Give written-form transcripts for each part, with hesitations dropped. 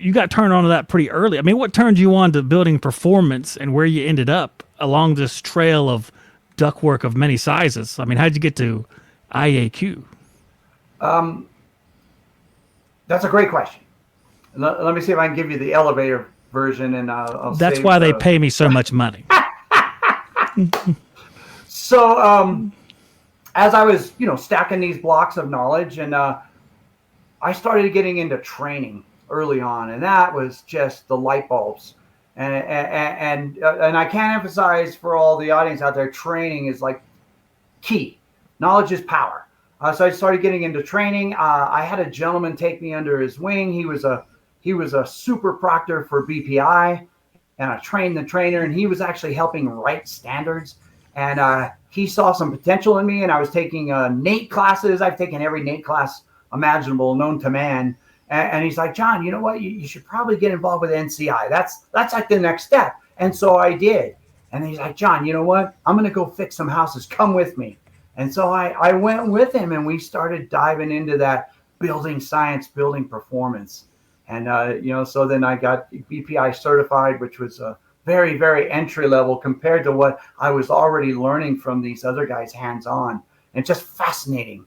you got turned on to that pretty early. I mean, what turned you on to building performance and where you ended up along this trail of ductwork of many sizes? I mean, how'd you get to IAQ? That's a great question. Let me see if I can give you the elevator version, and I'll That's save why they the. pay me so much money. So, as I was, stacking these blocks of knowledge, and I started getting into training early on, and that was just the light bulbs. And I can't emphasize for all the audience out there, training is like key. Knowledge is power. So I started getting into training. I had a gentleman take me under his wing. He was a super proctor for BPI, and I trained the trainer, and he was actually helping write standards. And he saw some potential in me, and I was taking NATE classes. I've taken every NATE class imaginable, known to man. And he's like, John, you know what? You should probably get involved with NCI. That's like the next step. And so I did. And he's like, John, you know what? I'm going to go fix some houses. Come with me. And so I went with him, and we started diving into that building science, building performance. And, so then I got BPI certified, which was very, very entry level compared to what I was already learning from these other guys hands-on, and just fascinating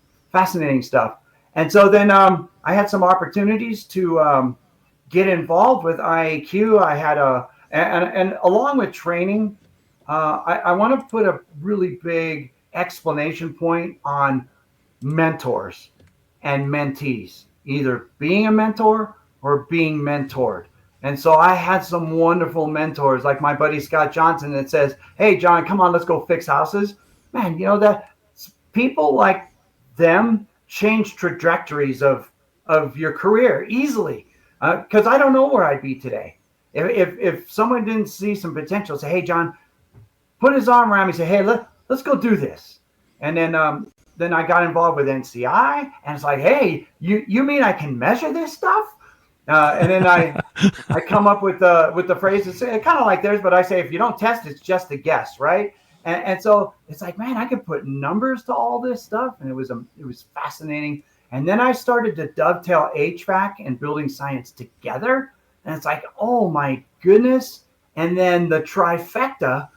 stuff. And so then I had some opportunities to get involved with IAQ. I had and along with training, I want to put a really big explanation point on mentors and mentees, either being a mentor or being mentored. And so I had some wonderful mentors, like my buddy Scott Johnson, that says, hey, John, come on, let's go fix houses. Man, that people like them change trajectories of your career easily. Because I don't know where I'd be today. If someone didn't see some potential, say, hey, John, put his arm around me, say, hey, let's go do this. And then I got involved with NCI, and it's like, hey, you mean I can measure this stuff? And then I come up with the phrase, it's kind of like theirs, but I say, if you don't test, it's just a guess, right? And so it's like, man, I could put numbers to all this stuff, and it was fascinating. And then I started to dovetail HVAC and building science together, and it's like, oh my goodness! And then the trifecta,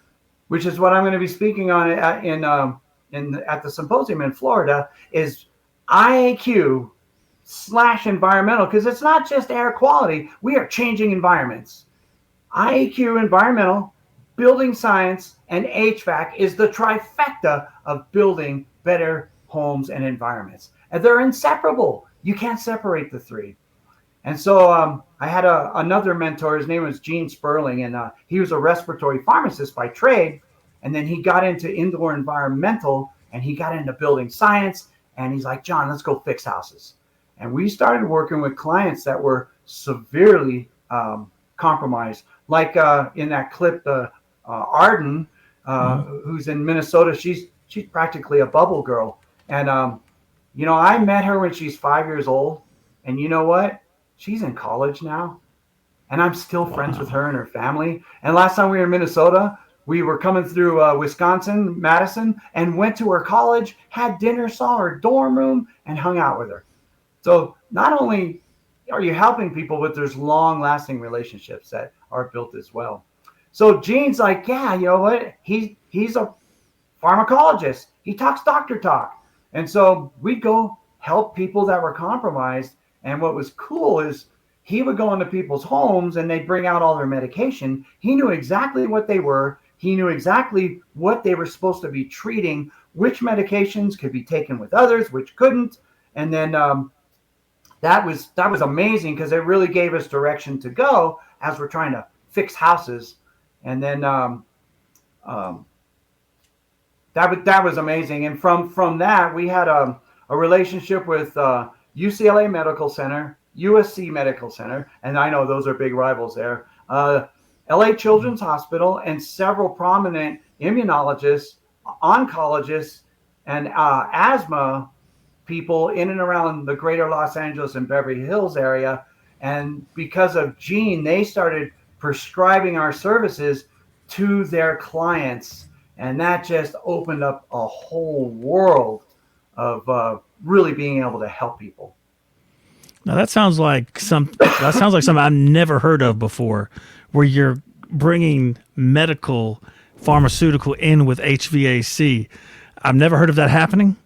which is what I'm going to be speaking on at the symposium in Florida, is IAQ / environmental, because it's not just air quality. We are changing environments. IAQ environmental, building science, and HVAC is the trifecta of building better homes and environments. And they're inseparable. You can't separate the three. And so I had another mentor. His name was Gene Sperling, and he was a respiratory pharmacist by trade. And then he got into indoor environmental, and he got into building science. And he's like, John, let's go fix houses. And we started working with clients that were severely compromised. Like in that clip, Arden, who's in Minnesota, she's practically a bubble girl. And, I met her when she's 5 years old. And you know what? She's in college now. And I'm still friends with her and her family. And last time we were in Minnesota, we were coming through Wisconsin, Madison, and went to her college, had dinner, saw her dorm room, and hung out with her. So not only are you helping people, but there's long-lasting relationships that are built as well. So Gene's like, yeah, you know what? He's a pharmacologist. He talks doctor talk. And so we'd go help people that were compromised. And what was cool is he would go into people's homes and they'd bring out all their medication. He knew exactly what they were. He knew exactly what they were supposed to be treating, which medications could be taken with others, which couldn't. And then that was amazing, because it really gave us direction to go as we're trying to fix houses. And then that was amazing. And from that, we had a relationship with UCLA Medical Center, USC Medical Center, and I know those are big rivals there. LA Children's Hospital, and several prominent immunologists, oncologists, and asthma people in and around the greater Los Angeles and Beverly Hills area. And because of Gene, they started prescribing our services to their clients. And that just opened up a whole world of really being able to help people. Now that sounds like something I've never heard of before, where you're bringing medical pharmaceutical in with HVAC. I've never heard of that happening,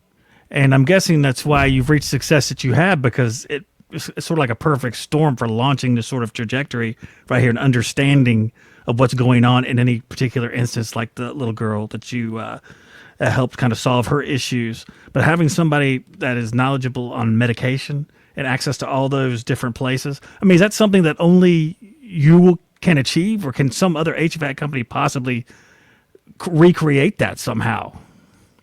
and I'm guessing that's why you've reached success that you have, because it's sort of like a perfect storm for launching this sort of trajectory right here and understanding of what's going on in any particular instance, like the little girl that you helped kind of solve her issues. But having somebody that is knowledgeable on medication and access to all those different places, I mean, is that something that only you can achieve, or can some other HVAC company possibly recreate that somehow?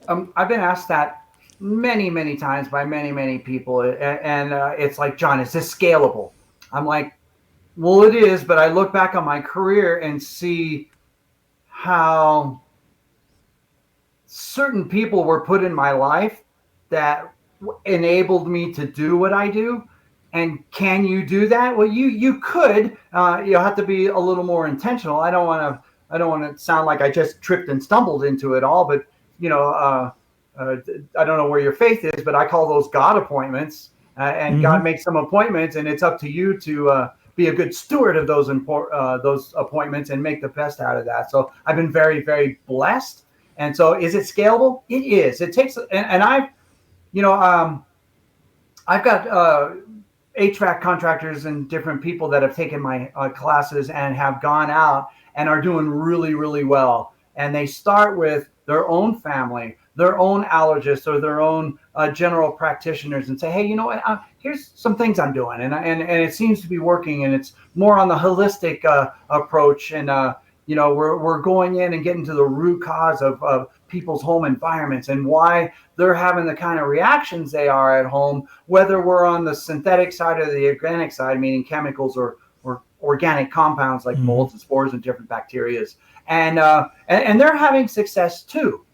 I've been asked that many times by many people, and it's like, John, is this scalable? I'm like, well, it is, but I look back on my career and see how certain people were put in my life that enabled me to do what I do. And can you do that? Well, you could. You'll have to be a little more intentional. I don't want to sound like I just tripped and stumbled into it all, but I don't know where your faith is, but I call those God appointments, and Mm-hmm. God makes some appointments, and it's up to you to be a good steward of those appointments and make the best out of that. So I've been very blessed. And so, is it scalable? It is. It takes, and I've got HVAC contractors and different people that have taken my classes and have gone out and are doing really well. And they start with their own family, their own allergists, or their own general practitioners, and say, hey, you know what? Here's some things I'm doing, and it seems to be working, and it's more on the holistic approach, and we're going in and getting to the root cause of people's home environments and why they're having the kind of reactions they are at home, whether we're on the synthetic side or the organic side, meaning chemicals or organic compounds like molds and spores and different bacterias. And they're having success too.